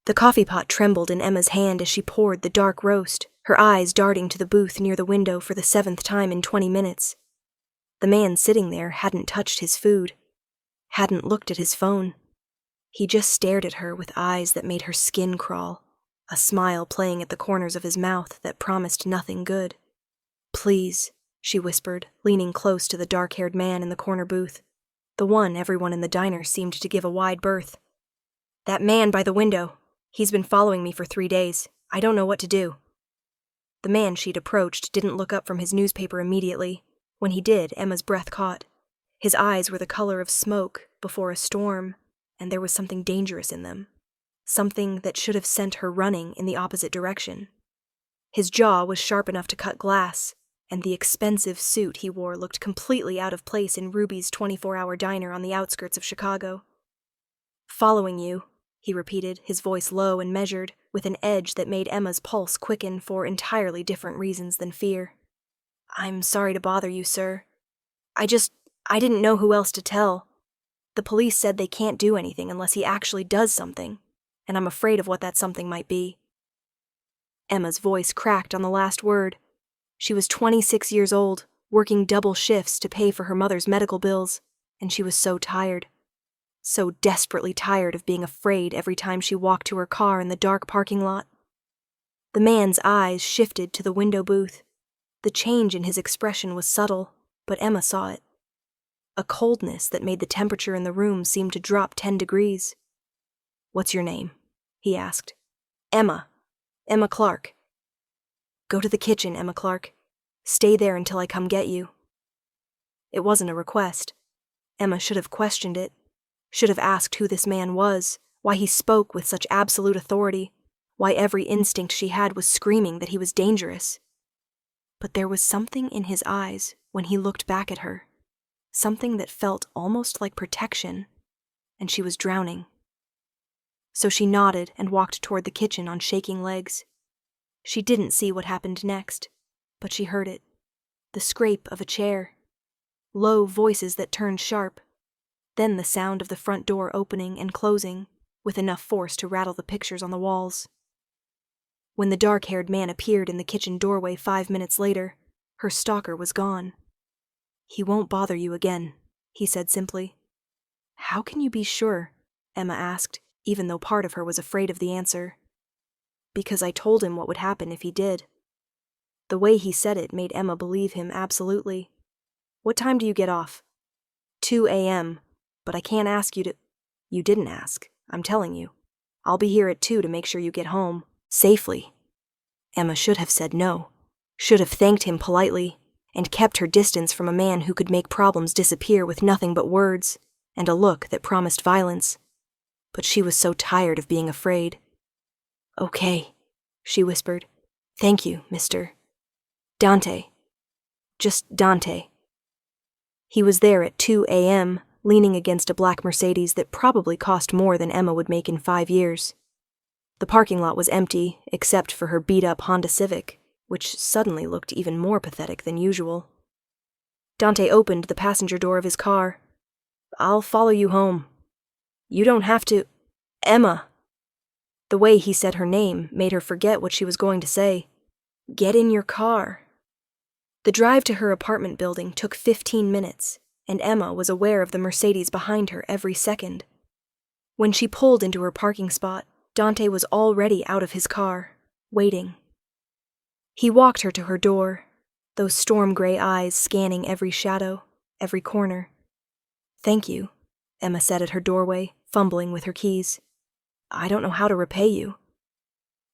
The coffee pot trembled in Emma's hand as she poured the dark roast, her eyes darting to the booth near the window for the 7th time in 20 minutes. The man sitting there hadn't touched his food, hadn't looked at his phone. He just stared at her with eyes that made her skin crawl, a smile playing at the corners of his mouth that promised nothing good. "Please," she whispered, leaning close to the dark-haired man in the corner booth, the one everyone in the diner seemed to give a wide berth. "That man by the window. He's been following me for 3 days. I don't know what to do." The man she'd approached didn't look up from his newspaper immediately. When he did, Emma's breath caught. His eyes were the color of smoke before a storm, and there was something dangerous in them. Something that should have sent her running in the opposite direction. His jaw was sharp enough to cut glass, and the expensive suit he wore looked completely out of place in Ruby's 24-hour diner on the outskirts of Chicago. "Following you," he repeated, his voice low and measured, with an edge that made Emma's pulse quicken for entirely different reasons than fear. "I'm sorry to bother you, sir. I didn't know who else to tell. The police said they can't do anything unless he actually does something, and I'm afraid of what that something might be." Emma's voice cracked on the last word. She was 26 years old, working double shifts to pay for her mother's medical bills, and she was so tired. So desperately tired of being afraid every time she walked to her car in the dark parking lot. The man's eyes shifted to the window booth. The change in his expression was subtle, but Emma saw it. A coldness that made the temperature in the room seem to drop 10 degrees. "What's your name?" he asked. "Emma. Emma Clark." "Go to the kitchen, Emma Clark. Stay there until I come get you." It wasn't a request. Emma should have questioned it, should have asked who this man was, why he spoke with such absolute authority, why every instinct she had was screaming that he was dangerous. But there was something in his eyes when he looked back at her, something that felt almost like protection, and she was drowning. So she nodded and walked toward the kitchen on shaking legs. She didn't see what happened next, but she heard it. The scrape of a chair. Low voices that turned sharp. Then the sound of the front door opening and closing, with enough force to rattle the pictures on the walls. When the dark-haired man appeared in the kitchen doorway 5 minutes later, her stalker was gone. "He won't bother you again," he said simply. "How can you be sure?" Emma asked, even though part of her was afraid of the answer. "Because I told him what would happen if he did." The way he said it made Emma believe him absolutely. "What time do you get off?" 2 a.m., but I can't ask you to— "You didn't ask, I'm telling you. I'll be here at 2 to make sure you get home, safely." Emma should have said no, should have thanked him politely, and kept her distance from a man who could make problems disappear with nothing but words, and a look that promised violence. But she was so tired of being afraid. "Okay," she whispered. "Thank you, Mr. Dante. Just Dante." He was there at 2 a.m., leaning against a black Mercedes that probably cost more than Emma would make in 5 years. The parking lot was empty, except for her beat-up Honda Civic, which suddenly looked even more pathetic than usual. Dante opened the passenger door of his car. "I'll follow you home." "You don't have to— Emma." The way he said her name made her forget what she was going to say. "Get in your car." The drive to her apartment building took 15 minutes, and Emma was aware of the Mercedes behind her every second. When she pulled into her parking spot, Dante was already out of his car, waiting. He walked her to her door, those storm-gray eyes scanning every shadow, every corner. "Thank you," Emma said at her doorway, fumbling with her keys. "I don't know how to repay you."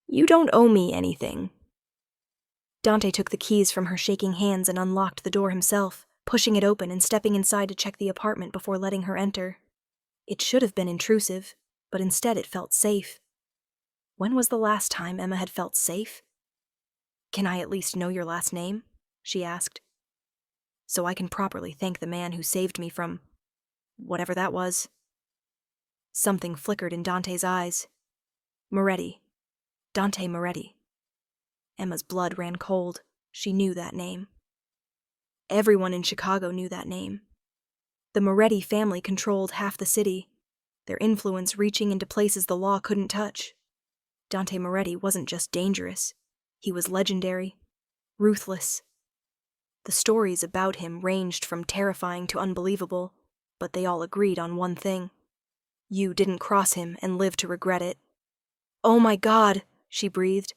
"You don't owe me anything." Dante took the keys from her shaking hands and unlocked the door himself, pushing it open and stepping inside to check the apartment before letting her enter. It should have been intrusive, but instead it felt safe. When was the last time Emma had felt safe? "Can I at least know your last name?" she asked. "So I can properly thank the man who saved me from— whatever that was." Something flickered in Dante's eyes. Moretti. Dante Moretti. Emma's blood ran cold. She knew that name. Everyone in Chicago knew that name. The Moretti family controlled half the city, their influence reaching into places the law couldn't touch. Dante Moretti wasn't just dangerous. He was legendary, ruthless. The stories about him ranged from terrifying to unbelievable, but they all agreed on one thing. You didn't cross him and live to regret it. "Oh my God," she breathed.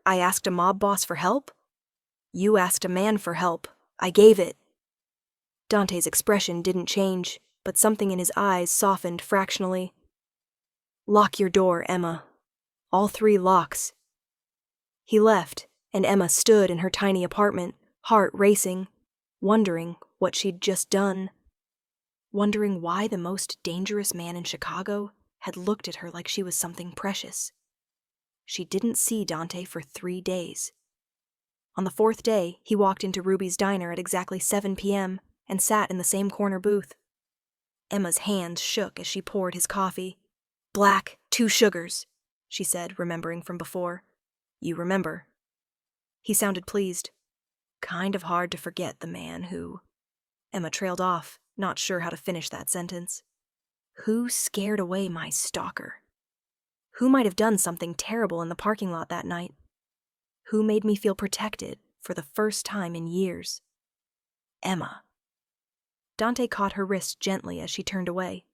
I asked a mob boss for help?" "You asked a man for help. I gave it." Dante's expression didn't change, but something in his eyes softened fractionally. "Lock your door, Emma. All 3 locks." He left, and Emma stood in her tiny apartment, heart racing, wondering what she'd just done. Wondering why the most dangerous man in Chicago had looked at her like she was something precious. She didn't see Dante for 3 days. On the 4th day, he walked into Ruby's diner at exactly 7 p.m. and sat in the same corner booth. Emma's hands shook as she poured his coffee. "Black, 2 sugars," she said, remembering from before. "You remember." He sounded pleased. Kind of hard to forget the man who... Emma trailed off, not sure how to finish that sentence. Who scared away my stalker? Who might have done something terrible in the parking lot that night? Who made me feel protected for the first time in years? Emma. Dante caught her wrist gently as she turned away.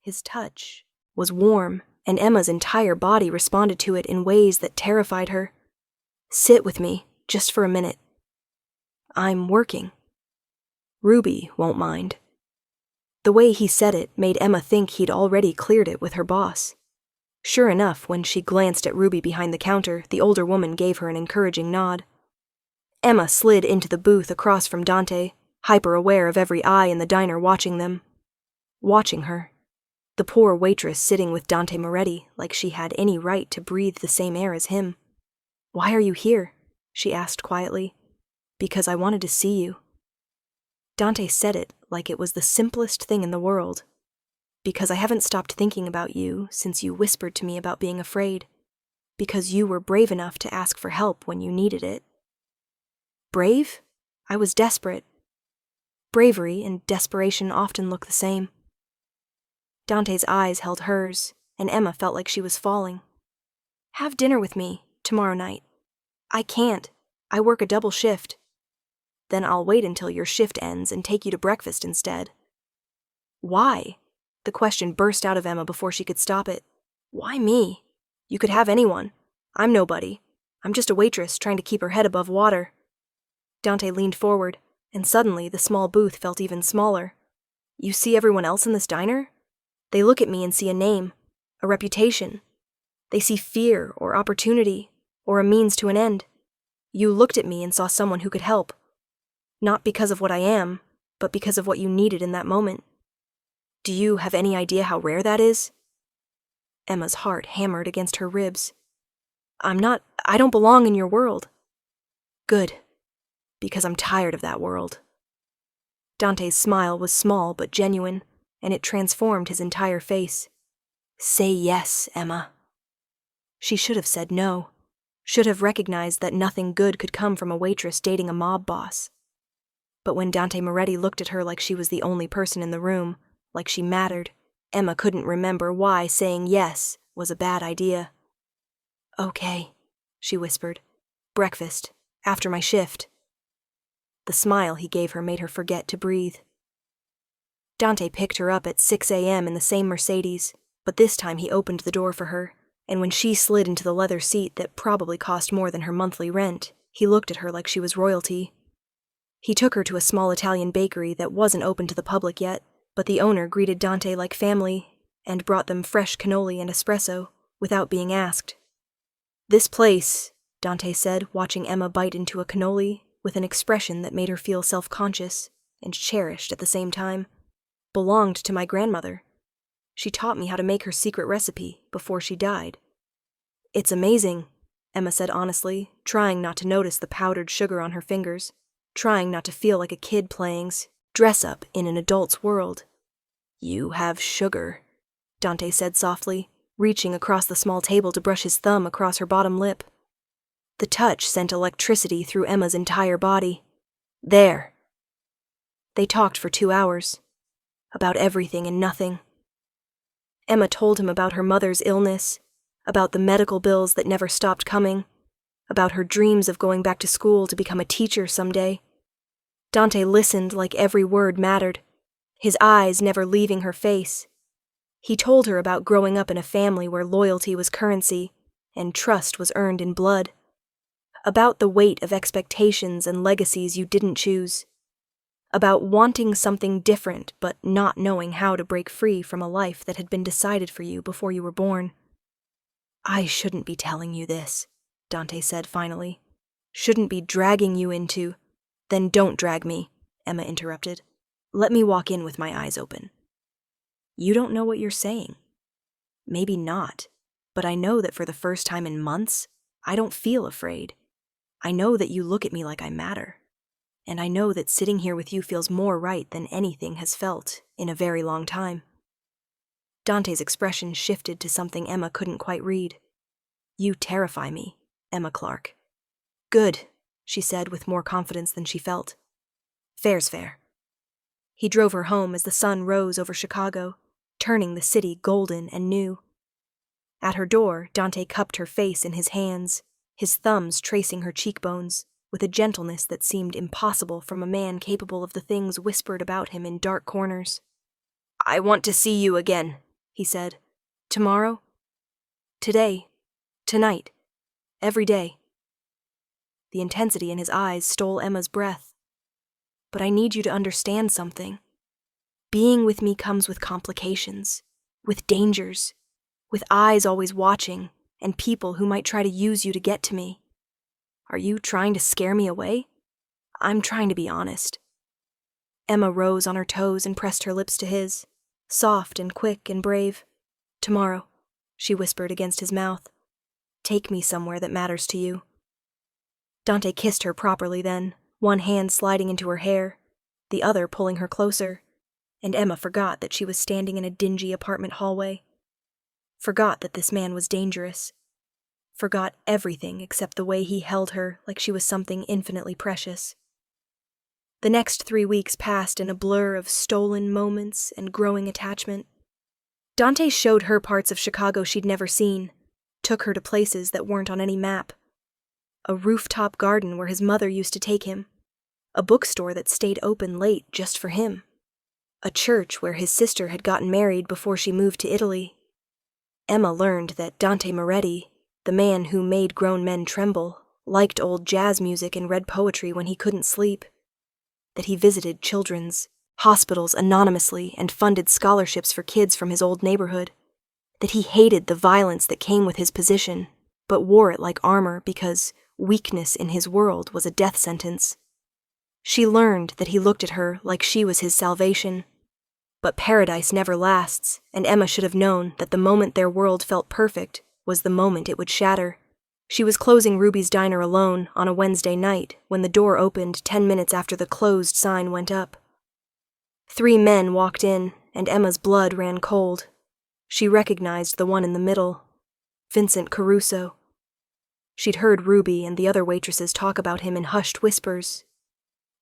His touch was warm, and Emma's entire body responded to it in ways that terrified her. "Sit with me, just for a minute." "I'm working." "Ruby won't mind." The way he said it made Emma think he'd already cleared it with her boss. Sure enough, when she glanced at Ruby behind the counter, the older woman gave her an encouraging nod. Emma slid into the booth across from Dante, hyper-aware of every eye in the diner watching them. Watching her. The poor waitress sitting with Dante Moretti like she had any right to breathe the same air as him. "Why are you here?" she asked quietly. "Because I wanted to see you." Dante said it like it was the simplest thing in the world. "Because I haven't stopped thinking about you since you whispered to me about being afraid. Because you were brave enough to ask for help when you needed it." Brave? I was desperate. Bravery and desperation often look the same. Dante's eyes held hers, and Emma felt like she was falling. "Have dinner with me tomorrow night." "I can't. I work a double shift." "Then I'll wait until your shift ends and take you to breakfast instead." "Why?" The question burst out of Emma before she could stop it. "Why me? You could have anyone. I'm nobody. I'm just a waitress trying to keep her head above water." Dante leaned forward, and suddenly the small booth felt even smaller. "You see everyone else in this diner? They look at me and see a name, a reputation. They see fear or opportunity, or a means to an end. You looked at me and saw someone who could help. Not because of what I am, but because of what you needed in that moment. Do you have any idea how rare that is?" Emma's heart hammered against her ribs. I don't belong in your world." "Good. Because I'm tired of that world." Dante's smile was small but genuine, and it transformed his entire face. "Say yes, Emma." She should have said no. Should have recognized that nothing good could come from a waitress dating a mob boss. But when Dante Moretti looked at her like she was the only person in the room, like she mattered, Emma couldn't remember why saying yes was a bad idea. "Okay," she whispered. "Breakfast, after my shift." The smile he gave her made her forget to breathe. Dante picked her up at 6 a.m. in the same Mercedes, but this time he opened the door for her, and when she slid into the leather seat that probably cost more than her monthly rent, he looked at her like she was royalty. He took her to a small Italian bakery that wasn't open to the public yet, but the owner greeted Dante like family and brought them fresh cannoli and espresso without being asked. "This place," Dante said, watching Emma bite into a cannoli with an expression that made her feel self-conscious and cherished at the same time, "belonged to my grandmother. She taught me how to make her secret recipe before she died." "It's amazing," Emma said honestly, trying not to notice the powdered sugar on her fingers, trying not to feel like a kid playing dress-up in an adult's world. "You have sugar," Dante said softly, reaching across the small table to brush his thumb across her bottom lip. The touch sent electricity through Emma's entire body. "There." They talked for 2 hours. About everything and nothing. Emma told him about her mother's illness, about the medical bills that never stopped coming, about her dreams of going back to school to become a teacher someday. Dante listened like every word mattered, his eyes never leaving her face. He told her about growing up in a family where loyalty was currency and trust was earned in blood, about the weight of expectations and legacies you didn't choose, about wanting something different but not knowing how to break free from a life that had been decided for you before you were born. "I shouldn't be telling you this," Dante said finally. "Shouldn't be dragging you into—" "Then don't drag me," Emma interrupted. "Let me walk in with my eyes open." "You don't know what you're saying." "Maybe not, but I know that for the first time in months, I don't feel afraid. I know that you look at me like I matter. And I know that sitting here with you feels more right than anything has felt in a very long time." Dante's expression shifted to something Emma couldn't quite read. "You terrify me, Emma Clark." "Good," she said with more confidence than she felt. "Fair's fair." He drove her home as the sun rose over Chicago, turning the city golden and new. At her door, Dante cupped her face in his hands, his thumbs tracing her cheekbones, with a gentleness that seemed impossible from a man capable of the things whispered about him in dark corners. "I want to see you again," he said. "Tomorrow?" "Today. Tonight. Every day." The intensity in his eyes stole Emma's breath. "But I need you to understand something. Being with me comes with complications, with dangers, with eyes always watching, and people who might try to use you to get to me. Are you trying to scare me away? I'm trying to be honest." Emma rose on her toes and pressed her lips to his, soft and quick and brave. "Tomorrow," she whispered against his mouth. "Take me somewhere that matters to you." Dante kissed her properly then, one hand sliding into her hair, the other pulling her closer, and Emma forgot that she was standing in a dingy apartment hallway. Forgot that this man was dangerous. Forgot everything except the way he held her like she was something infinitely precious. The next 3 weeks passed in a blur of stolen moments and growing attachment. Dante showed her parts of Chicago she'd never seen, took her to places that weren't on any map. A rooftop garden where his mother used to take him, a bookstore that stayed open late just for him, a church where his sister had gotten married before she moved to Italy. Emma learned that Dante Moretti, the man who made grown men tremble, liked old jazz music and read poetry when he couldn't sleep, that he visited children's hospitals anonymously and funded scholarships for kids from his old neighborhood, that he hated the violence that came with his position, but wore it like armor because weakness in his world was a death sentence. She learned that he looked at her like she was his salvation. But paradise never lasts, and Emma should have known that the moment their world felt perfect was the moment it would shatter. She was closing Ruby's Diner alone on a Wednesday night when the door opened 10 minutes after the closed sign went up. 3 men walked in, and Emma's blood ran cold. She recognized the one in the middle, Vincent Caruso. She'd heard Ruby and the other waitresses talk about him in hushed whispers.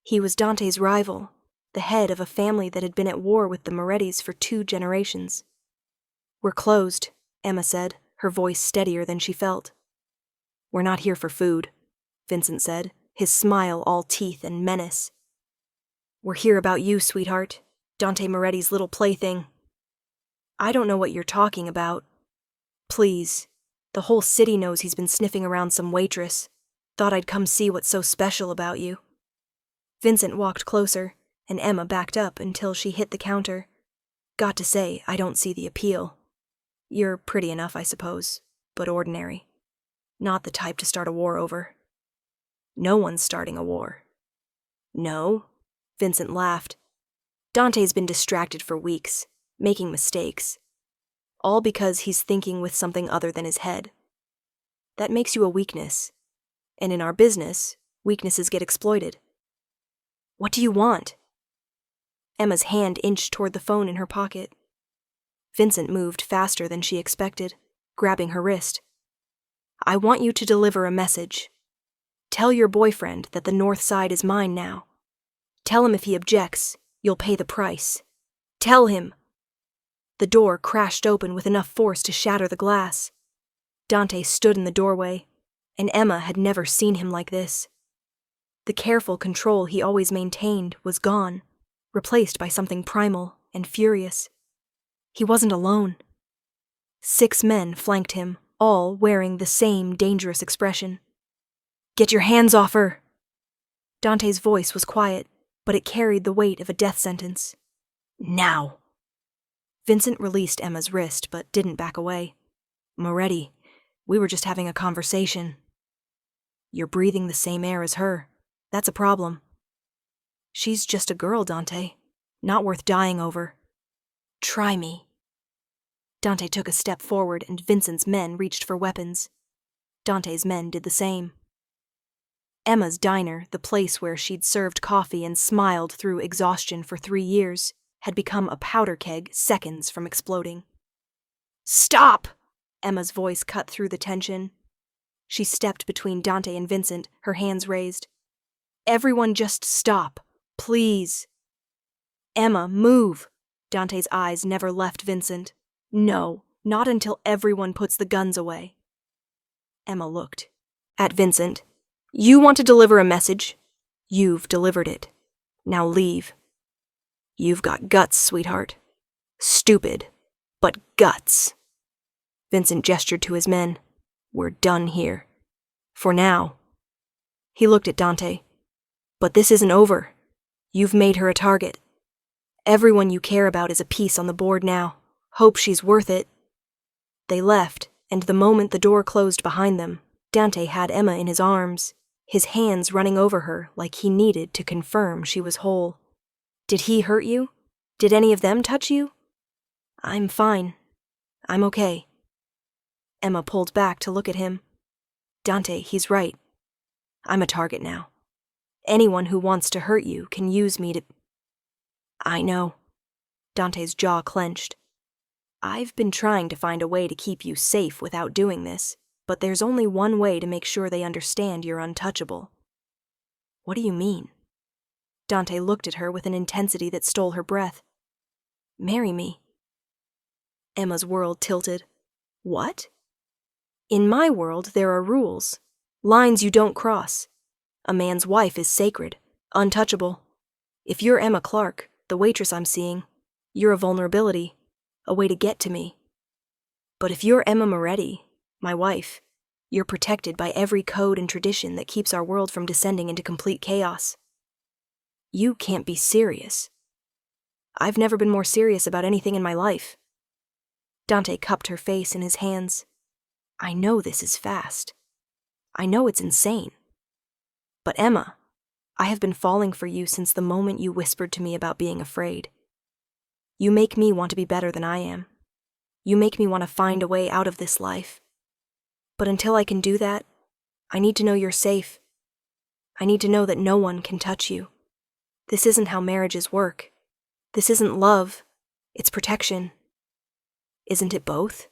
He was Dante's rival, the head of a family that had been at war with the Morettis for 2 generations. "We're closed," Emma said, her voice steadier than she felt. "We're not here for food," Vincent said, his smile all teeth and menace. "We're here about you, sweetheart, Dante Moretti's little plaything." "I don't know what you're talking about." "Please. The whole city knows he's been sniffing around some waitress. Thought I'd come see what's so special about you." Vincent walked closer, and Emma backed up until she hit the counter. "Got to say, I don't see the appeal. You're pretty enough, I suppose, but ordinary. Not the type to start a war over." "No one's starting a war." "No?" Vincent laughed. "Dante's been distracted for weeks, making mistakes. All because he's thinking with something other than his head. That makes you a weakness. And in our business, weaknesses get exploited." "What do you want?" Emma's hand inched toward the phone in her pocket. Vincent moved faster than she expected, grabbing her wrist. "I want you to deliver a message. Tell your boyfriend that the North Side is mine now. Tell him if he objects, you'll pay the price. Tell him." The door crashed open with enough force to shatter the glass. Dante stood in the doorway, and Emma had never seen him like this. The careful control he always maintained was gone, replaced by something primal and furious. He wasn't alone. 6 men flanked him, all wearing the same dangerous expression. "Get your hands off her!" Dante's voice was quiet, but it carried the weight of a death sentence. "Now!" Vincent released Emma's wrist, but didn't back away. "Moretti, we were just having a conversation." "You're breathing the same air as her. That's a problem." "She's just a girl, Dante. Not worth dying over." "Try me." Dante took a step forward, and Vincent's men reached for weapons. Dante's men did the same. Emma's diner, the place where she'd served coffee and smiled through exhaustion for 3 years, had become a powder keg seconds from exploding. "Stop!" Emma's voice cut through the tension. She stepped between Dante and Vincent, her hands raised. "Everyone just stop, please." "Emma, move!" Dante's eyes never left Vincent. "No, not until everyone puts the guns away." Emma looked at Vincent. "You want to deliver a message? You've delivered it. Now leave." "You've got guts, sweetheart. Stupid, but guts." Vincent gestured to his men. "We're done here. For now." He looked at Dante. "But this isn't over. You've made her a target. Everyone you care about is a piece on the board now. Hope she's worth it." They left, and the moment the door closed behind them, Dante had Emma in his arms, his hands running over her like he needed to confirm she was whole. "Did he hurt you? Did any of them touch you?" "I'm fine. I'm okay." Emma pulled back to look at him. "Dante, he's right. I'm a target now. Anyone who wants to hurt you can use me to—" "I know." Dante's jaw clenched. "I've been trying to find a way to keep you safe without doing this, but there's only one way to make sure they understand you're untouchable." "What do you mean?" Dante looked at her with an intensity that stole her breath. "Marry me." Emma's world tilted. "What?" "In my world, there are rules. Lines you don't cross. A man's wife is sacred, untouchable. If you're Emma Clark, the waitress I'm seeing, you're a vulnerability, a way to get to me. But if you're Emma Moretti, my wife, you're protected by every code and tradition that keeps our world from descending into complete chaos. You can't be serious." "I've never been more serious about anything in my life." Dante cupped her face in his hands. "I know this is fast. I know it's insane. But Emma, I have been falling for you since the moment you whispered to me about being afraid. You make me want to be better than I am. You make me want to find a way out of this life. But until I can do that, I need to know you're safe. I need to know that no one can touch you. This isn't how marriages work. This isn't love. It's protection. Isn't it both?"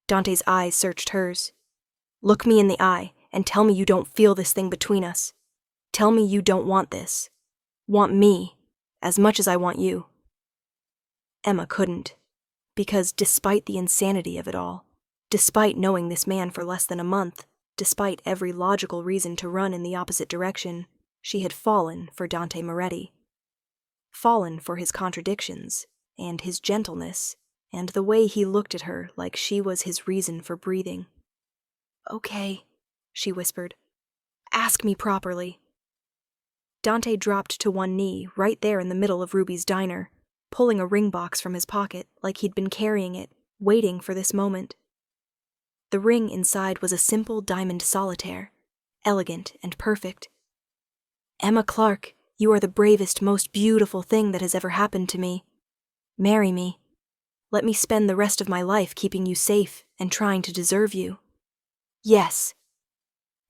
Dante's eyes searched hers. "Look me in the eye and tell me you don't feel this thing between us. Tell me you don't want this. Want me as much as I want you." Emma couldn't, because despite the insanity of it all, despite knowing this man for less than a month, despite every logical reason to run in the opposite direction, she had fallen for Dante Moretti. Fallen for his contradictions, and his gentleness, and the way he looked at her like she was his reason for breathing. "Okay," she whispered. "Ask me properly." Dante dropped to one knee right there in the middle of Ruby's diner, pulling a ring box from his pocket like he'd been carrying it, waiting for this moment. The ring inside was a simple diamond solitaire, elegant and perfect. "Emma Clark, you are the bravest, most beautiful thing that has ever happened to me. Marry me. Let me spend the rest of my life keeping you safe and trying to deserve you." "Yes."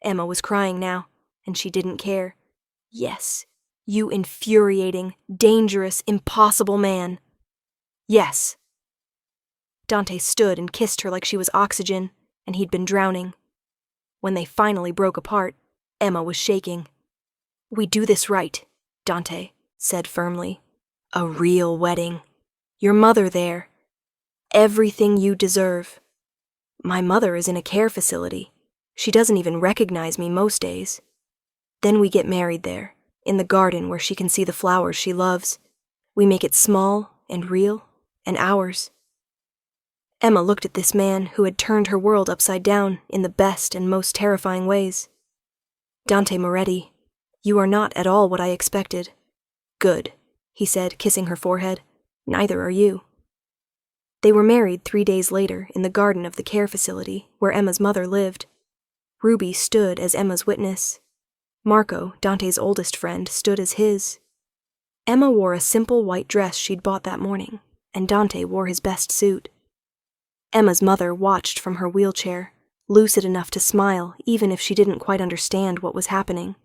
Emma was crying now, and she didn't care. "Yes, you infuriating, dangerous, impossible man. Yes." Dante stood and kissed her like she was oxygen, and he'd been drowning. When they finally broke apart, Emma was shaking. "We do this right," Dante said firmly. "A real wedding. Your mother there. Everything you deserve. My mother is in a care facility. She doesn't even recognize me most days. Then we get married there, in the garden where she can see the flowers she loves. We make it small and real and ours. Emma looked at this man who had turned her world upside down in the best and most terrifying ways. Dante Moretti, you are not at all what I expected. Good, he said, kissing her forehead. Neither are you. They were married 3 days later in the garden of the care facility where Emma's mother lived. Ruby stood as Emma's witness. Marco, Dante's oldest friend, stood as his. Emma wore a simple white dress she'd bought that morning, and Dante wore his best suit. Emma's mother watched from her wheelchair, lucid enough to smile even if she didn't quite understand what was happening.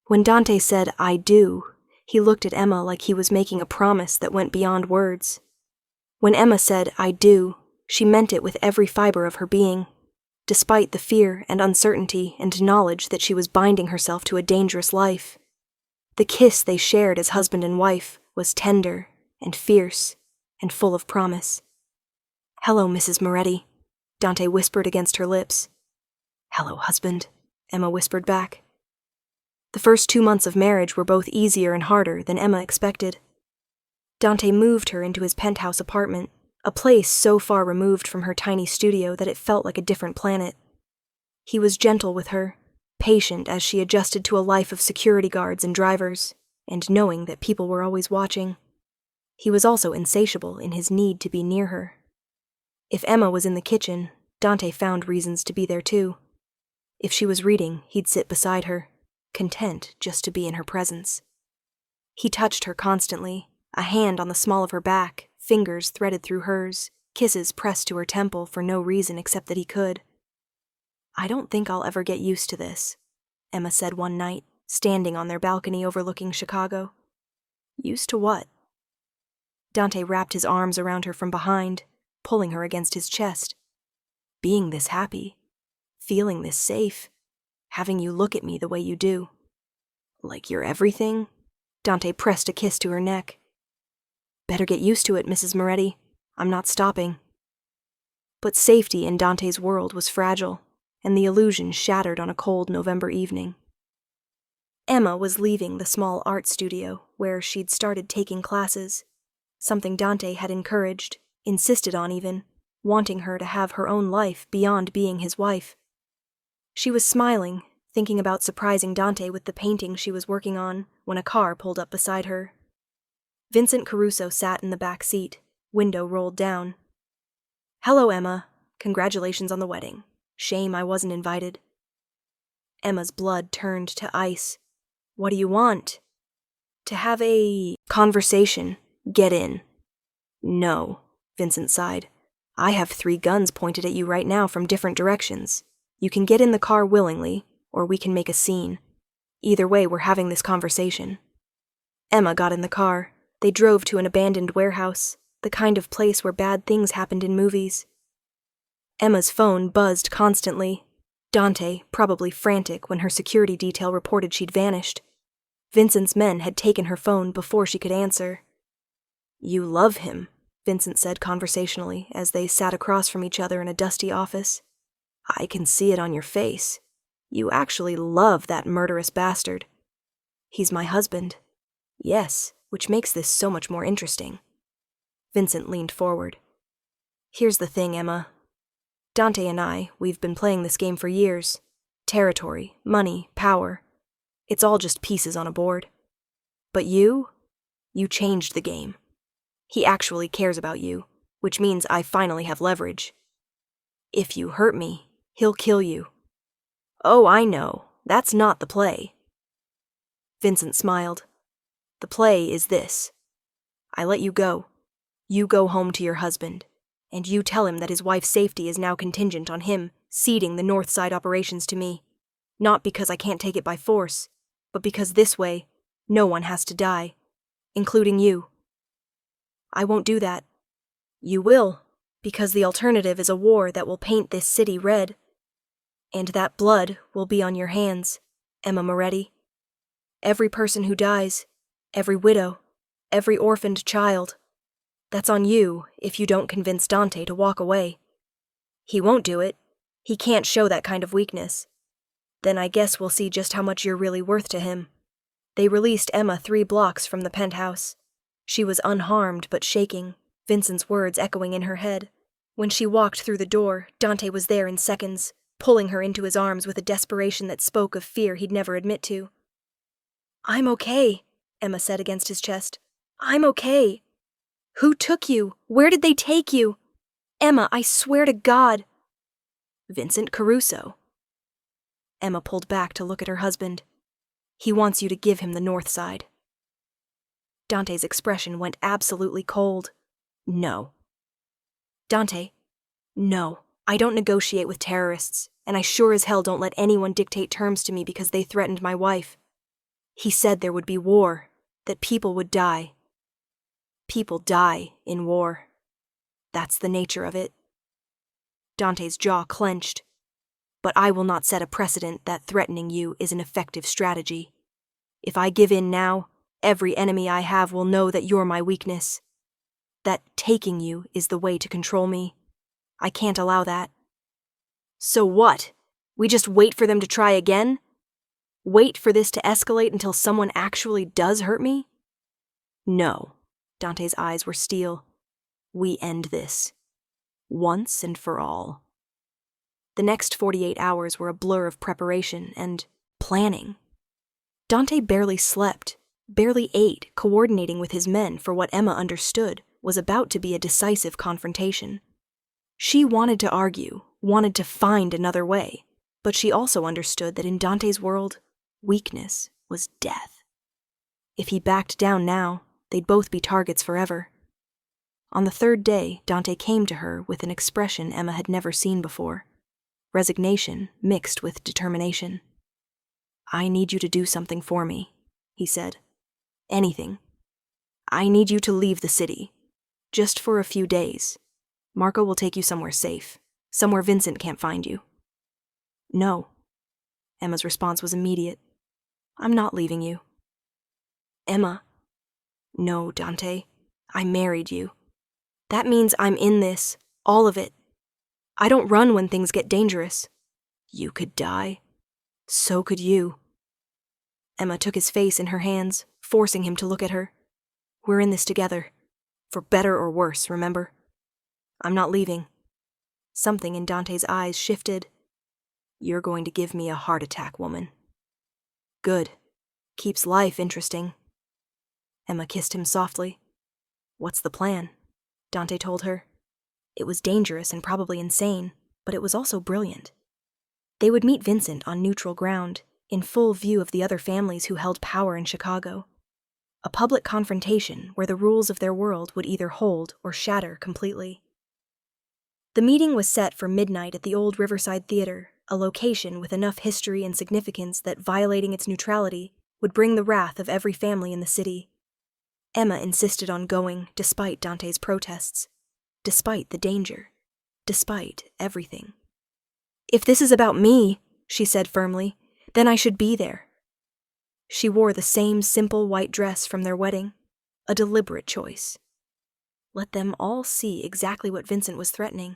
When Dante said, "I do," he looked at Emma like he was making a promise that went beyond words. When Emma said, "I do," she meant it with every fiber of her being, despite the fear and uncertainty and knowledge that she was binding herself to a dangerous life. The kiss they shared as husband and wife was tender and fierce and full of promise. "Hello, Mrs. Moretti," Dante whispered against her lips. "Hello, husband," Emma whispered back. The first 2 months of marriage were both easier and harder than Emma expected. Dante moved her into his penthouse apartment, a place so far removed from her tiny studio that it felt like a different planet. He was gentle with her, patient as she adjusted to a life of security guards and drivers, and knowing that people were always watching. He was also insatiable in his need to be near her. If Emma was in the kitchen, Dante found reasons to be there too. If she was reading, he'd sit beside her, content just to be in her presence. He touched her constantly, a hand on the small of her back, fingers threaded through hers, kisses pressed to her temple for no reason except that he could. "I don't think I'll ever get used to this," Emma said one night, standing on their balcony overlooking Chicago. "Used to what?" Dante wrapped his arms around her from behind, pulling her against his chest. "Being this happy, feeling this safe, having you look at me the way you do. Like you're everything?" Dante pressed a kiss to her neck. "Better get used to it, Mrs. Moretti. I'm not stopping." But safety in Dante's world was fragile, and the illusion shattered on a cold November evening. Emma was leaving the small art studio where she'd started taking classes, something Dante had encouraged, insisted on even, wanting her to have her own life beyond being his wife. She was smiling, thinking about surprising Dante with the painting she was working on, when a car pulled up beside her. Vincent Caruso sat in the back seat, window rolled down. "Hello, Emma. Congratulations on the wedding. Shame I wasn't invited." Emma's blood turned to ice. "What do you want?" "To have a conversation. Get in." "No," Vincent sighed. "I have 3 guns pointed at you right now from different directions. You can get in the car willingly, or we can make a scene. Either way, we're having this conversation." Emma got in the car. They drove to an abandoned warehouse, the kind of place where bad things happened in movies. Emma's phone buzzed constantly. Dante, probably frantic when her security detail reported she'd vanished. Vincent's men had taken her phone before she could answer. "You love him," Vincent said conversationally as they sat across from each other in a dusty office. "I can see it on your face. You actually love that murderous bastard." "He's my husband." "Yes, which makes this so much more interesting." Vincent leaned forward. "Here's the thing, Emma. Dante and we've been playing this game for years. Territory, money, power. It's all just pieces on a board. But you changed the game. He actually cares about you, which means I finally have leverage. If you hurt me, he'll kill you." "Oh, I know. That's not the play." Vincent smiled. "The play is this. I let you go. You go home to your husband, and you tell him that his wife's safety is now contingent on him ceding the North Side operations to me. Not because I can't take it by force, but because this way, no one has to die, including you." "I won't do that." "You will, because the alternative is a war that will paint this city red. And that blood will be on your hands, Emma Moretti. Every person who dies, every widow, every orphaned child. That's on you if you don't convince Dante to walk away." He won't do it. He can't show that kind of weakness. Then I guess we'll see just how much you're really worth to him. They released Emma 3 blocks from the penthouse. She was unharmed but shaking, Vincent's words echoing in her head. When she walked through the door, Dante was there in seconds, pulling her into his arms with a desperation that spoke of fear he'd never admit to. "I'm okay," Emma said against his chest. "I'm okay." "Who took you? Where did they take you? Emma, I swear to God." "Vincent Caruso." Emma pulled back to look at her husband. "He wants you to give him the north side." Dante's expression went absolutely cold. "No." "Dante, no. I don't negotiate with terrorists, and I sure as hell don't let anyone dictate terms to me because they threatened my wife. He said there would be war, that people would die. People die in war. That's the nature of it." Dante's jaw clenched. "But I will not set a precedent that threatening you is an effective strategy. If I give in now, every enemy I have will know that you're my weakness. That taking you is the way to control me. I can't allow that." "So what? We just wait for them to try again? Wait for this to escalate until someone actually does hurt me?" "No." Dante's eyes were steel. "We end this. Once and for all." The next 48 hours were a blur of preparation and planning. Dante barely slept, barely ate, coordinating with his men for what Emma understood was about to be a decisive confrontation. She wanted to argue, wanted to find another way, but she also understood that in Dante's world, weakness was death. If he backed down now, they'd both be targets forever. On the 3rd day, Dante came to her with an expression Emma had never seen before. Resignation mixed with determination. "I need you to do something for me," he said. "Anything. I need you to leave the city. Just for a few days. Marco will take you somewhere safe, somewhere Vincent can't find you." "No." Emma's response was immediate. "I'm not leaving you." "Emma." "No, Dante. I married you. That means I'm in this, all of it. I don't run when things get dangerous. You could die. So could you." Emma took his face in her hands, forcing him to look at her. "We're in this together. For better or worse, remember? I'm not leaving." Something in Dante's eyes shifted. "You're going to give me a heart attack, woman." "Good. Keeps life interesting." Emma kissed him softly. "What's the plan?" Dante told her. It was dangerous and probably insane, but it was also brilliant. They would meet Vincent on neutral ground, in full view of the other families who held power in Chicago. A public confrontation where the rules of their world would either hold or shatter completely. The meeting was set for midnight at the old Riverside Theater, a location with enough history and significance that violating its neutrality would bring the wrath of every family in the city. Emma insisted on going despite Dante's protests. Despite the danger. Despite everything. "If this is about me," she said firmly, "then I should be there." She wore the same simple white dress from their wedding, a deliberate choice. Let them all see exactly what Vincent was threatening.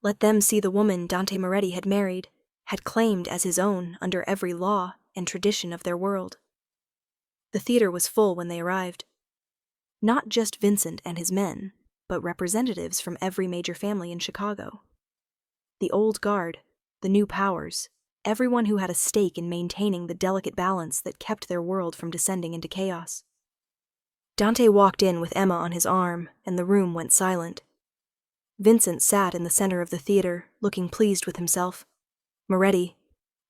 Let them see the woman Dante Moretti had married, had claimed as his own under every law and tradition of their world. The theater was full when they arrived. Not just Vincent and his men, but representatives from every major family in Chicago. The old guard, the new powers, everyone who had a stake in maintaining the delicate balance that kept their world from descending into chaos. Dante walked in with Emma on his arm, and the room went silent. Vincent sat in the center of the theater, looking pleased with himself. "Moretti,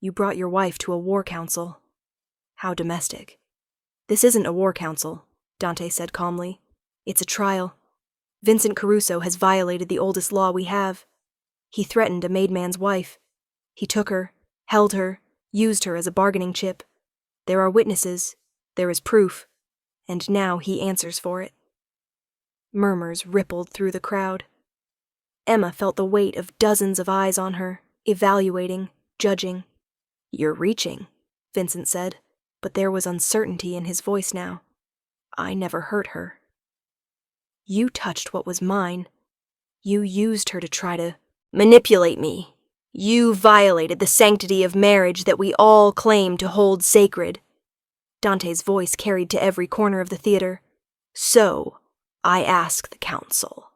you brought your wife to a war council. How domestic." "This isn't a war council," Dante said calmly. "It's a trial. Vincent Caruso has violated the oldest law we have. He threatened a made man's wife. He took her, held her, used her as a bargaining chip. There are witnesses, there is proof, and now he answers for it." Murmurs rippled through the crowd. Emma felt the weight of dozens of eyes on her, evaluating, judging. "You're reaching," Vincent said, but there was uncertainty in his voice now. "I never hurt her." "You touched what was mine. You used her to try to Manipulate me. You violated the sanctity of marriage that we all claim to hold sacred. Dante's voice carried to every corner of the theater. So, I ask the council,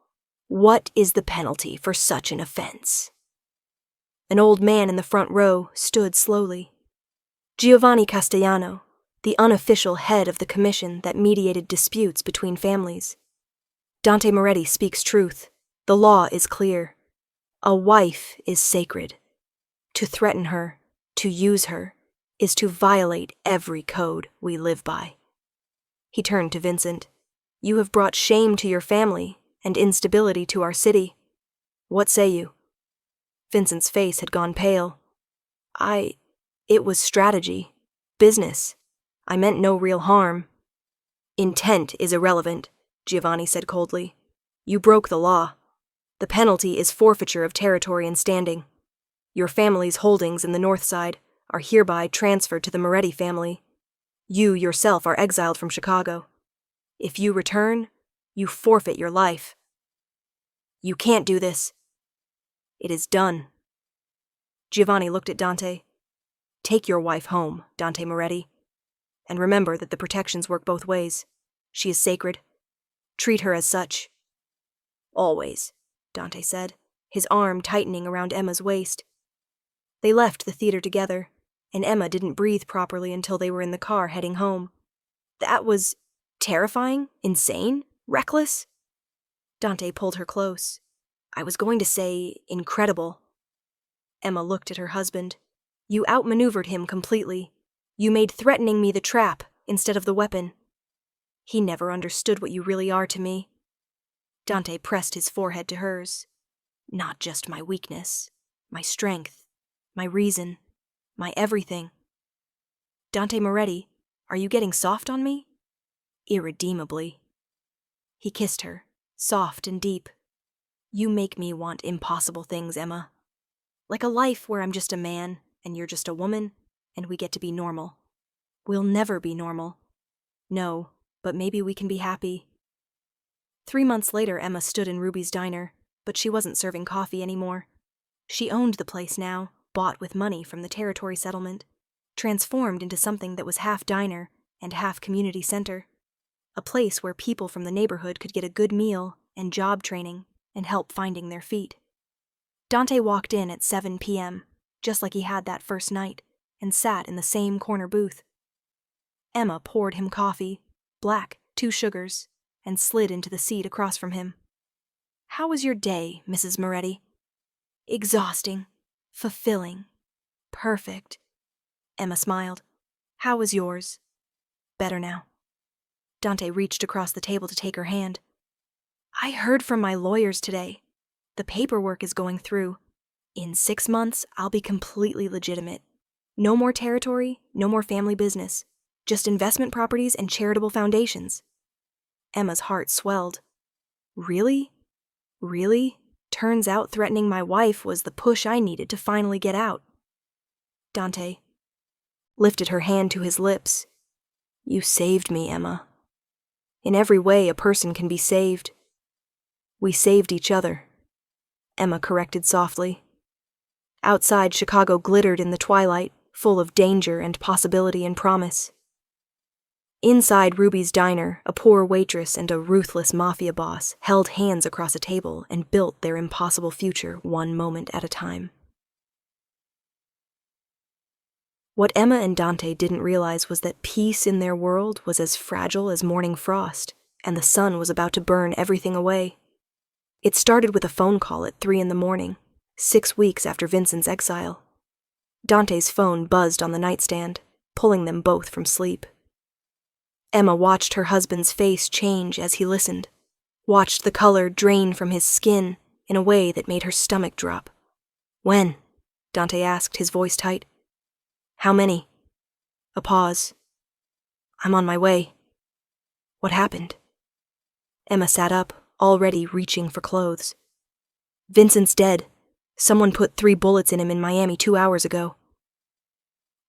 what is the penalty for such an offense? An old man in the front row stood slowly. Giovanni Castellano, the unofficial head of the commission that mediated disputes between families. Dante Moretti speaks truth. The law is clear. A wife is sacred. To threaten her, to use her, is to violate every code we live by. He turned to Vincent. You have brought shame to your family and instability to our city. What say you? Vincent's face had gone pale. It was strategy. Business. I meant no real harm. Intent is irrelevant, Giovanni said coldly. You broke the law. The penalty is forfeiture of territory and standing. Your family's holdings in the north side are hereby transferred to the Moretti family. You yourself are exiled from Chicago. If you return, you forfeit your life. You can't do this. It is done. Giovanni looked at Dante. Take your wife home, Dante Moretti. And remember that the protections work both ways. She is sacred. Treat her as such. Always, Dante said, his arm tightening around Emma's waist. They left the theater together, and Emma didn't breathe properly until they were in the car heading home. That was terrifying, insane, reckless. Dante pulled her close. I was going to say incredible. Emma looked at her husband. You outmaneuvered him completely. You made threatening me the trap instead of the weapon. He never understood what you really are to me. Dante pressed his forehead to hers. Not just my weakness, my strength, my reason, my everything. Dante Moretti, are you getting soft on me? Irredeemably. He kissed her, soft and deep. You make me want impossible things, Emma. Like a life where I'm just a man, and you're just a woman, and we get to be normal. We'll never be normal. No, but maybe we can be happy. 3 months later, Emma stood in Ruby's diner, but she wasn't serving coffee anymore. She owned the place now, bought with money from the territory settlement, transformed into something that was half diner and half community center. A place where people from the neighborhood could get a good meal and job training and help finding their feet. Dante walked in at 7 p.m., just like he had that first night, and sat in the same corner booth. Emma poured him coffee, black, 2 sugars, and slid into the seat across from him. How was your day, Mrs. Moretti? Exhausting, fulfilling, perfect. Emma smiled. How was yours? Better now. Dante reached across the table to take her hand. I heard from my lawyers today. The paperwork is going through. In 6 months, I'll be completely legitimate. No more territory, no more family business. Just investment properties and charitable foundations. Emma's heart swelled. Really? Really? Turns out threatening my wife was the push I needed to finally get out. Dante lifted her hand to his lips. You saved me, Emma. In every way a person can be saved. We saved each other, Emma corrected softly. Outside, Chicago glittered in the twilight, full of danger and possibility and promise. Inside Ruby's diner, a poor waitress and a ruthless Mafia boss held hands across a table and built their impossible future one moment at a time. What Emma and Dante didn't realize was that peace in their world was as fragile as morning frost, and the sun was about to burn everything away. It started with a phone call at 3 a.m, 6 weeks after Vincent's exile. Dante's phone buzzed on the nightstand, pulling them both from sleep. Emma watched her husband's face change as he listened, watched the color drain from his skin in a way that made her stomach drop. When? Dante asked, his voice tight. How many? A pause. I'm on my way. What happened? Emma sat up, already reaching for clothes. Vincent's dead. Someone put 3 bullets in him in Miami 2 hours ago.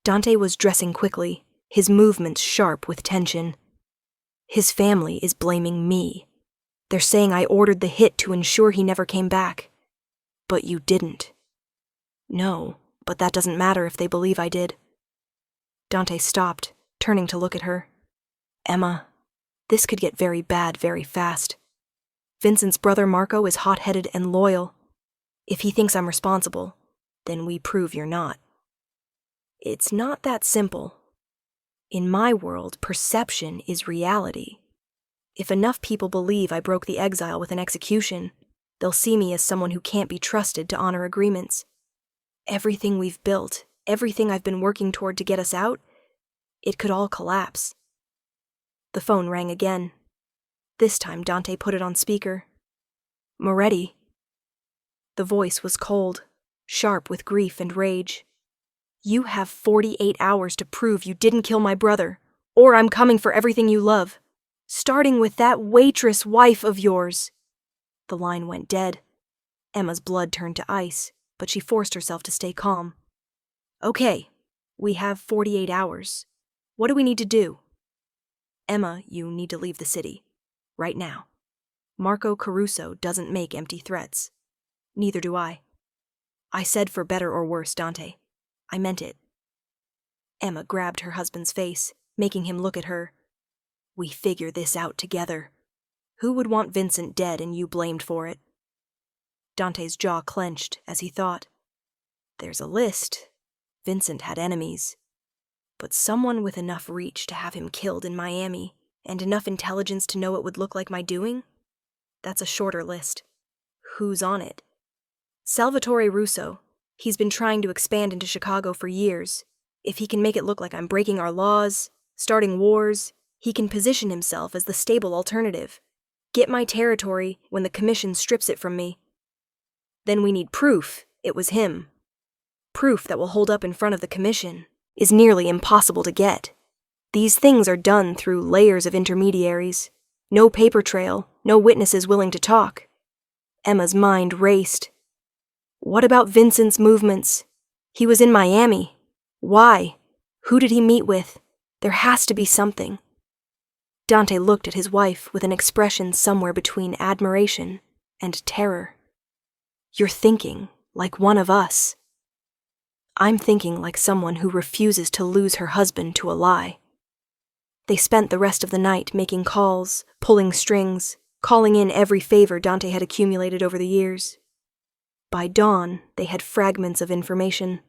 Dante was dressing quickly, his movements sharp with tension. His family is blaming me. They're saying I ordered the hit to ensure he never came back. But you didn't. No, but that doesn't matter if they believe I did. Dante stopped, turning to look at her. Emma, this could get very bad very fast. Vincent's brother Marco is hot-headed and loyal. If he thinks I'm responsible, then we prove you're not. It's not that simple. In my world, perception is reality. If enough people believe I broke the exile with an execution, they'll see me as someone who can't be trusted to honor agreements. Everything we've built, everything I've been working toward to get us out, it could all collapse. The phone rang again. This time Dante put it on speaker. Moretti. The voice was cold, sharp with grief and rage. You have 48 hours to prove you didn't kill my brother, or I'm coming for everything you love, starting with that waitress wife of yours. The line went dead. Emma's blood turned to ice, but she forced herself to stay calm. Okay, we have 48 hours. What do we need to do? Emma, you need to leave the city. Right now. Marco Caruso doesn't make empty threats. Neither do I. I said for better or worse, Dante. I meant it. Emma grabbed her husband's face, making him look at her. We figure this out together. Who would want Vincent dead and you blamed for it? Dante's jaw clenched as he thought. There's a list. Vincent had enemies. But someone with enough reach to have him killed in Miami, and enough intelligence to know it would look like my doing? That's a shorter list. Who's on it? Salvatore Russo. He's been trying to expand into Chicago for years. If he can make it look like I'm breaking our laws, starting wars, he can position himself as the stable alternative. Get my territory when the commission strips it from me. Then we need proof it was him. Proof that will hold up in front of the commission is nearly impossible to get. These things are done through layers of intermediaries. No paper trail, no witnesses willing to talk. Emma's mind raced. What about Vincent's movements? He was in Miami. Why? Who did he meet with? There has to be something. Dante looked at his wife with an expression somewhere between admiration and terror. You're thinking like one of us. I'm thinking like someone who refuses to lose her husband to a lie. They spent the rest of the night making calls, pulling strings, calling in every favor Dante had accumulated over the years. By dawn, they had fragments of information.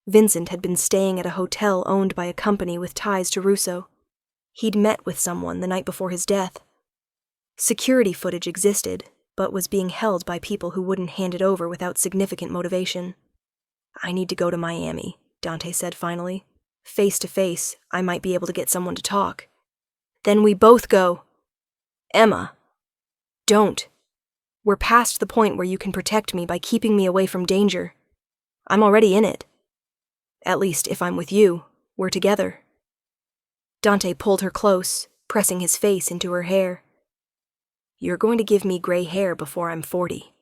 Vincent had been staying at a hotel owned by a company with ties to Russo. He'd met with someone the night before his death. Security footage existed, but was being held by people who wouldn't hand it over without significant motivation. I need to go to Miami, Dante said finally. Face to face, I might be able to get someone to talk. Then we both go. Emma. Don't. We're past the point where you can protect me by keeping me away from danger. I'm already in it. At least if I'm with you, we're together. Dante pulled her close, pressing his face into her hair. You're going to give me gray hair before I'm 40.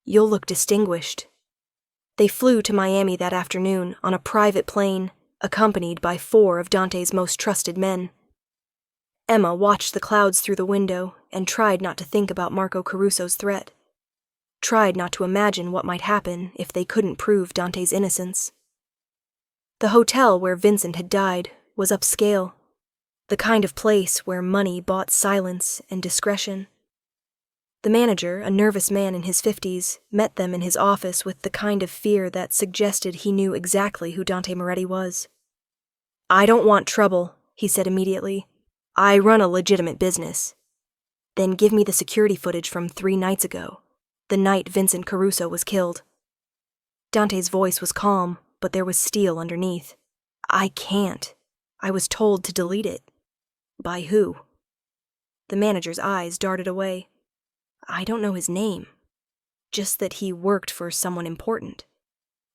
You'll look distinguished. They flew to Miami that afternoon on a private plane, accompanied by 4 of Dante's most trusted men. Emma watched the clouds through the window and tried not to think about Marco Caruso's threat. Tried not to imagine what might happen if they couldn't prove Dante's innocence. The hotel where Vincent had died was upscale, the kind of place where money bought silence and discretion. The manager, a nervous man in his 50s, met them in his office with the kind of fear that suggested he knew exactly who Dante Moretti was. I don't want trouble, he said immediately. I run a legitimate business. Then give me the security footage from 3 nights ago, the night Vincent Caruso was killed. Dante's voice was calm, but there was steel underneath. I can't. I was told to delete it. By who? The manager's eyes darted away. I don't know his name. Just that he worked for someone important.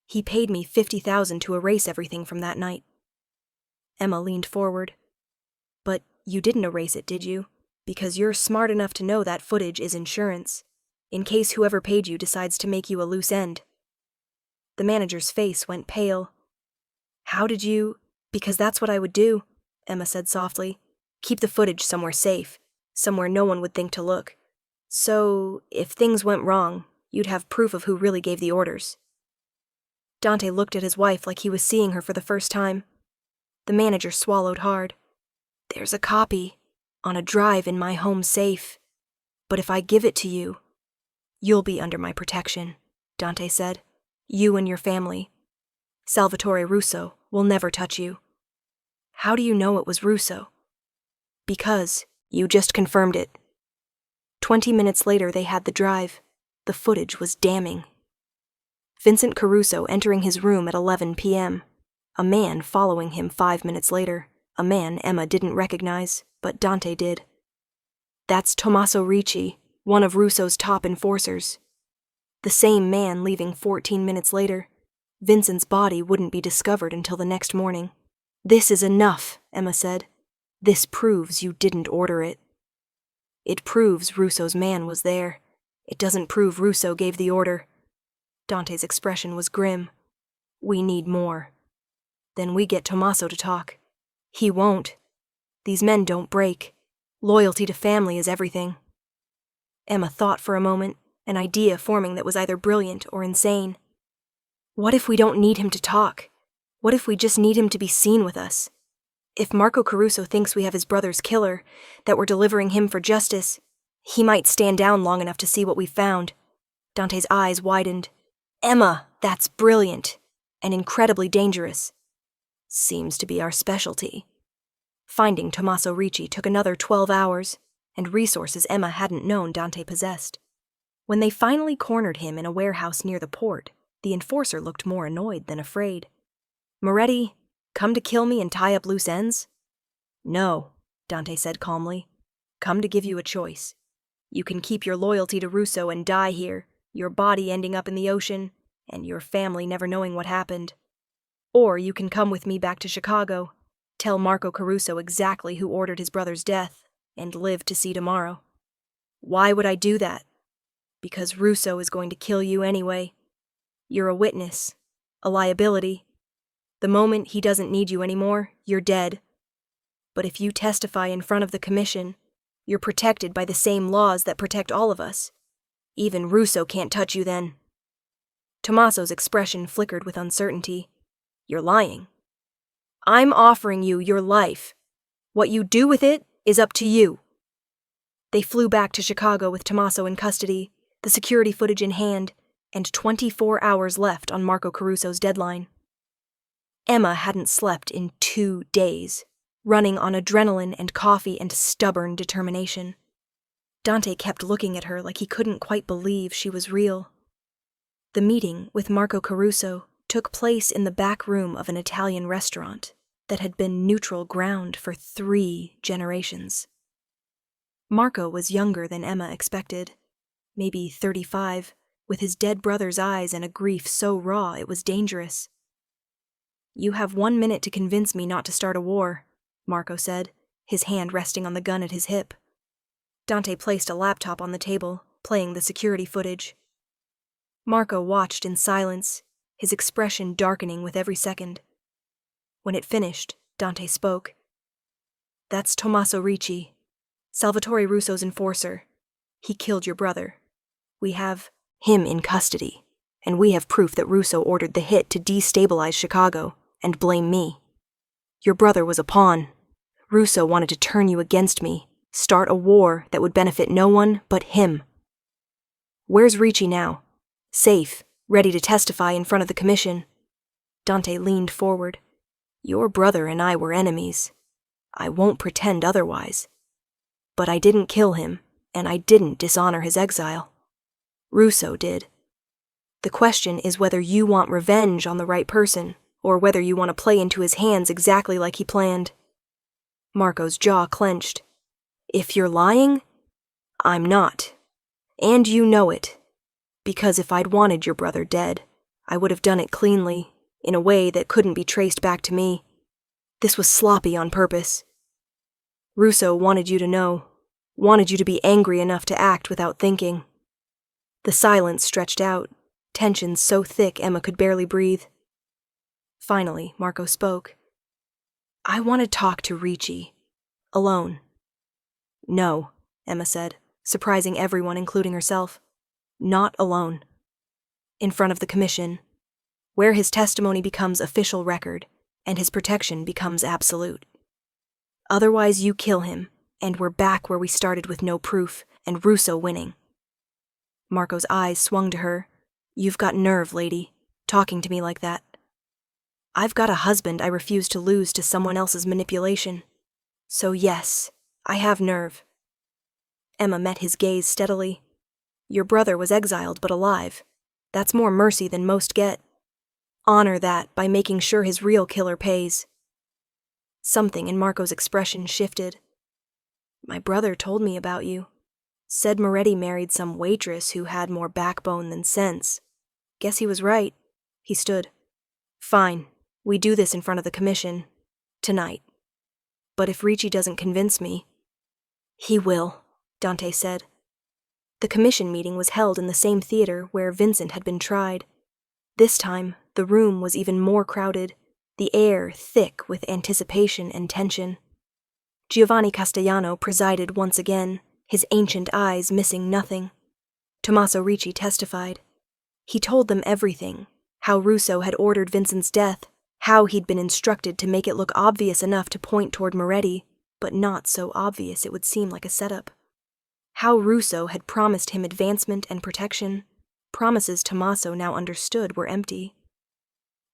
He paid me $50,000 to erase everything from that night. Emma leaned forward. But you didn't erase it, did you? Because you're smart enough to know that footage is insurance, in case whoever paid you decides to make you a loose end. The manager's face went pale. How did you... Because that's what I would do, Emma said softly. Keep the footage somewhere safe, somewhere no one would think to look. So, if things went wrong, you'd have proof of who really gave the orders. Dante looked at his wife like he was seeing her for the first time. The manager swallowed hard. There's a copy, on a drive in my home safe. But if I give it to you, you'll be under my protection, Dante said. You and your family. Salvatore Russo will never touch you. How do you know it was Russo? Because you just confirmed it. 20 minutes later, they had the drive. The footage was damning. Vincent Caruso entering his room at 11 p.m. A man following him 5 minutes later. A man Emma didn't recognize, but Dante did. That's Tommaso Ricci, one of Russo's top enforcers. The same man leaving 14 minutes later. Vincent's body wouldn't be discovered until the next morning. This is enough, Emma said. This proves you didn't order it. It proves Russo's man was there. It doesn't prove Russo gave the order. Dante's expression was grim. We need more. Then we get Tommaso to talk. He won't. These men don't break. Loyalty to family is everything. Emma thought for a moment, an idea forming that was either brilliant or insane. What if we don't need him to talk? What if we just need him to be seen with us? If Marco Caruso thinks we have his brother's killer, that we're delivering him for justice, he might stand down long enough to see what we've found. Dante's eyes widened. Emma, that's brilliant, and incredibly dangerous. Seems to be our specialty. Finding Tommaso Ricci took another 12 hours, and resources Emma hadn't known Dante possessed. When they finally cornered him in a warehouse near the port, the enforcer looked more annoyed than afraid. Moretti, come to kill me and tie up loose ends? No, Dante said calmly. Come to give you a choice. You can keep your loyalty to Russo and die here, your body ending up in the ocean, and your family never knowing what happened. Or you can come with me back to Chicago, tell Marco Caruso exactly who ordered his brother's death, and live to see tomorrow. Why would I do that? Because Russo is going to kill you anyway. You're a witness, a liability. The moment he doesn't need you anymore, you're dead. But if you testify in front of the commission, you're protected by the same laws that protect all of us. Even Russo can't touch you then. Tommaso's expression flickered with uncertainty. You're lying. I'm offering you your life. What you do with it is up to you. They flew back to Chicago with Tommaso in custody, the security footage in hand, and 24 hours left on Marco Caruso's deadline. Emma hadn't slept in 2 days, running on adrenaline and coffee and stubborn determination. Dante kept looking at her like he couldn't quite believe she was real. The meeting with Marco Caruso took place in the back room of an Italian restaurant that had been neutral ground for 3 generations. Marco was younger than Emma expected, maybe 35, with his dead brother's eyes and a grief so raw it was dangerous. You have 1 minute to convince me not to start a war, Marco said, his hand resting on the gun at his hip. Dante placed a laptop on the table, playing the security footage. Marco watched in silence, his expression darkening with every second. When it finished, Dante spoke. That's Tommaso Ricci, Salvatore Russo's enforcer. He killed your brother. We have him in custody, and we have proof that Russo ordered the hit to destabilize Chicago and blame me. Your brother was a pawn. Russo wanted to turn you against me, start a war that would benefit no one but him. Where's Ricci now? Safe, ready to testify in front of the commission. Dante leaned forward. Your brother and I were enemies. I won't pretend otherwise. But I didn't kill him, and I didn't dishonor his exile. Russo did. The question is whether you want revenge on the right person, or whether you want to play into his hands exactly like he planned. Marco's jaw clenched. If you're lying, I'm not. And you know it. Because if I'd wanted your brother dead, I would have done it cleanly, in a way that couldn't be traced back to me. This was sloppy on purpose. Russo wanted you to know, wanted you to be angry enough to act without thinking. The silence stretched out, tension so thick Emma could barely breathe. Finally, Marco spoke. I want to talk to Ricci. Alone. No, Emma said, surprising everyone, including herself. Not alone. In front of the commission, where his testimony becomes official record and his protection becomes absolute. Otherwise, you kill him, and we're back where we started with no proof, and Russo winning. Marco's eyes swung to her. You've got nerve, lady, talking to me like that. I've got a husband I refuse to lose to someone else's manipulation. So yes, I have nerve. Emma met his gaze steadily. Your brother was exiled but alive. That's more mercy than most get. Honor that by making sure his real killer pays. Something in Marco's expression shifted. My brother told me about you. Said Moretti married some waitress who had more backbone than sense. Guess he was right. He stood. Fine, we do this in front of the commission. Tonight. But if Ricci doesn't convince me... He will, Dante said. The commission meeting was held in the same theater where Vincent had been tried. This time, the room was even more crowded, the air thick with anticipation and tension. Giovanni Castellano presided once again, his ancient eyes missing nothing. Tommaso Ricci testified. He told them everything, how Russo had ordered Vincent's death, how he'd been instructed to make it look obvious enough to point toward Moretti, but not so obvious it would seem like a setup. How Russo had promised him advancement and protection, promises Tommaso now understood were empty.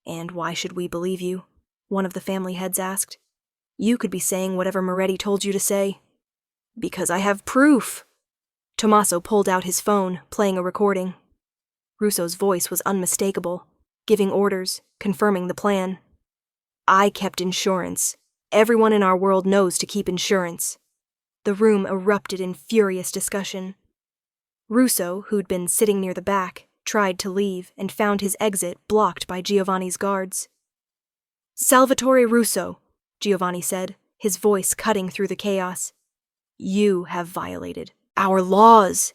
And why should we believe you? One of the family heads asked. You could be saying whatever Moretti told you to say. Because I have proof. Tommaso pulled out his phone, playing a recording. Russo's voice was unmistakable, giving orders, confirming the plan. I kept insurance. Everyone in our world knows to keep insurance. The room erupted in furious discussion. Russo, who'd been sitting near the back, tried to leave and found his exit blocked by Giovanni's guards. Salvatore Russo, Giovanni said, his voice cutting through the chaos. You have violated our laws.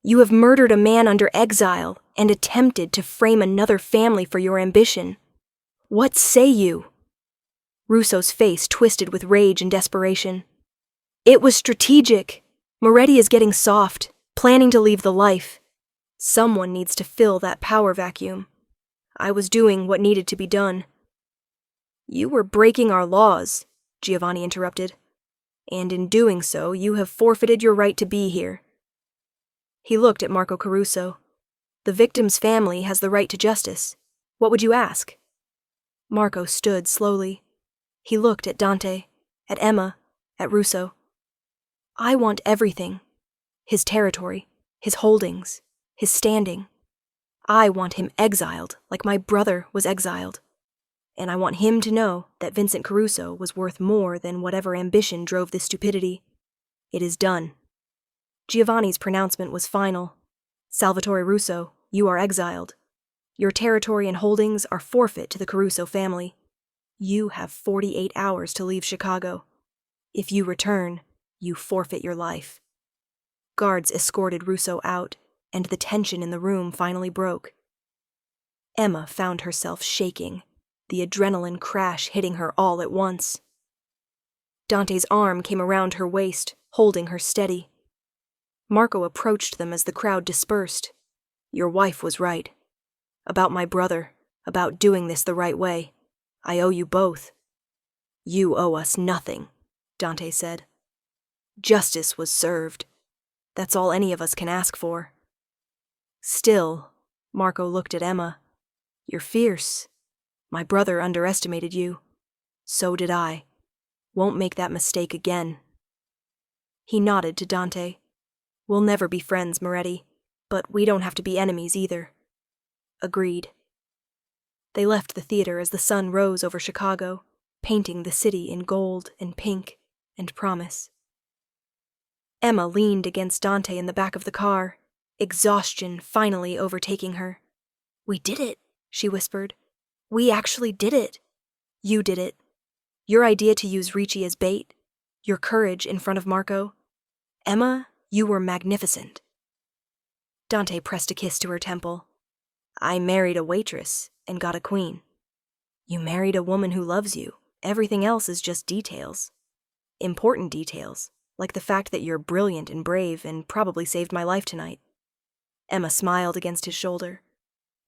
You have murdered a man under exile and attempted to frame another family for your ambition. What say you? Russo's face twisted with rage and desperation. It was strategic. Moretti is getting soft, planning to leave the life. Someone needs to fill that power vacuum. I was doing what needed to be done. You were breaking our laws, Giovanni interrupted. And in doing so, you have forfeited your right to be here. He looked at Marco Caruso. The victim's family has the right to justice. What would you ask? Marco stood slowly. He looked at Dante, at Emma, at Russo. I want everything. His territory, his holdings, his standing. I want him exiled like my brother was exiled. And I want him to know that Vincent Caruso was worth more than whatever ambition drove this stupidity. It is done. Giovanni's pronouncement was final. Salvatore Russo, you are exiled. Your territory and holdings are forfeit to the Caruso family. You have 48 hours to leave Chicago. If you return, you forfeit your life. Guards escorted Russo out, and the tension in the room finally broke. Emma found herself shaking, the adrenaline crash hitting her all at once. Dante's arm came around her waist, holding her steady. Marco approached them as the crowd dispersed. Your wife was right. About my brother, about doing this the right way. I owe you both. You owe us nothing, Dante said. Justice was served. That's all any of us can ask for. Still, Marco looked at Emma. You're fierce. My brother underestimated you. So did I. Won't make that mistake again. He nodded to Dante. We'll never be friends, Moretti, but we don't have to be enemies either. Agreed. They left the theater as the sun rose over Chicago, painting the city in gold and pink and promise. Emma leaned against Dante in the back of the car, exhaustion finally overtaking her. We did it, she whispered. We actually did it. You did it. Your idea to use Ricci as bait, your courage in front of Marco. Emma, you were magnificent. Dante pressed a kiss to her temple. I married a waitress and got a queen. You married a woman who loves you. Everything else is just details. Important details, like the fact that you're brilliant and brave and probably saved my life tonight. Emma smiled against his shoulder.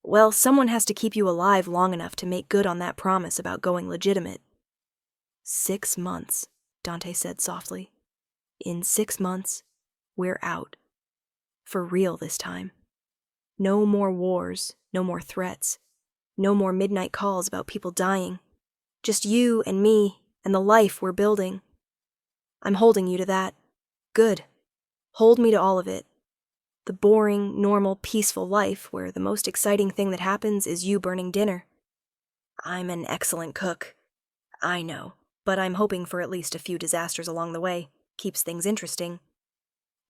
Well, someone has to keep you alive long enough to make good on that promise about going legitimate. 6 months, Dante said softly. In 6 months, we're out. For real this time. No more wars, no more threats, no more midnight calls about people dying. Just you and me and the life we're building. I'm holding you to that. Good. Hold me to all of it. The boring, normal, peaceful life where the most exciting thing that happens is you burning dinner. I'm an excellent cook. I know, but I'm hoping for at least a few disasters along the way. Keeps things interesting.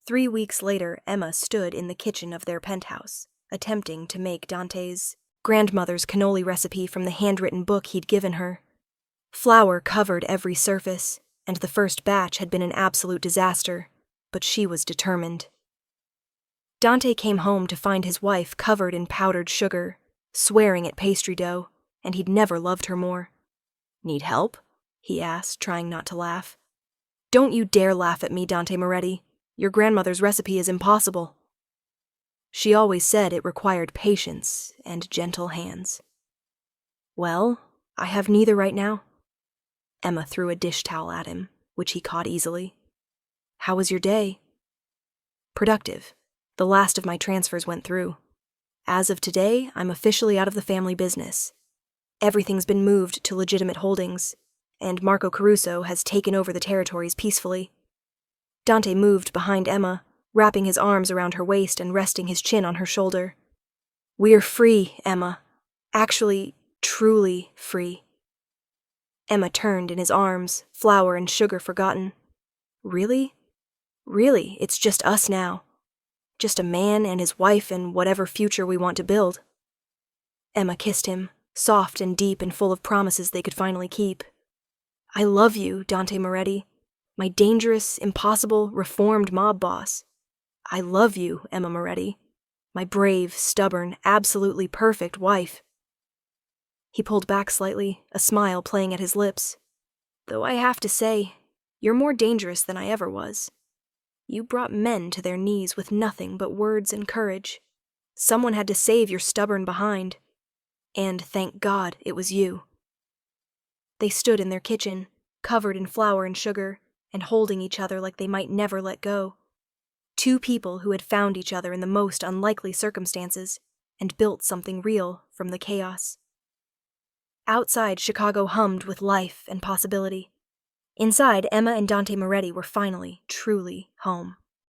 3 weeks later, Emma stood in the kitchen of their penthouse, attempting to make Dante's grandmother's cannoli recipe from the handwritten book he'd given her. Flour covered every surface, and the first batch had been an absolute disaster, but she was determined. Dante came home to find his wife covered in powdered sugar, swearing at pastry dough, and he'd never loved her more. Need help? He asked, trying not to laugh. Don't you dare laugh at me, Dante Moretti. Your grandmother's recipe is impossible. She always said it required patience and gentle hands. Well, I have neither right now. Emma threw a dish towel at him, which he caught easily. How was your day? Productive. The last of my transfers went through. As of today, I'm officially out of the family business. Everything's been moved to legitimate holdings, and Marco Caruso has taken over the territories peacefully. Dante moved behind Emma, wrapping his arms around her waist and resting his chin on her shoulder. We're free, Emma. Actually, truly free. Emma turned in his arms, flour and sugar forgotten. Really? Really, it's just us now. Just a man and his wife and whatever future we want to build. Emma kissed him, soft and deep and full of promises they could finally keep. I love you, Dante Moretti, my dangerous, impossible, reformed mob boss. I love you, Emma Moretti, my brave, stubborn, absolutely perfect wife. He pulled back slightly, a smile playing at his lips. Though I have to say, you're more dangerous than I ever was. You brought men to their knees with nothing but words and courage. Someone had to save your stubborn behind. And thank God it was you. They stood in their kitchen, covered in flour and sugar, and holding each other like they might never let go. Two people who had found each other in the most unlikely circumstances and built something real from the chaos. Outside, Chicago hummed with life and possibility. Inside, Emma and Dante Moretti were finally, truly home.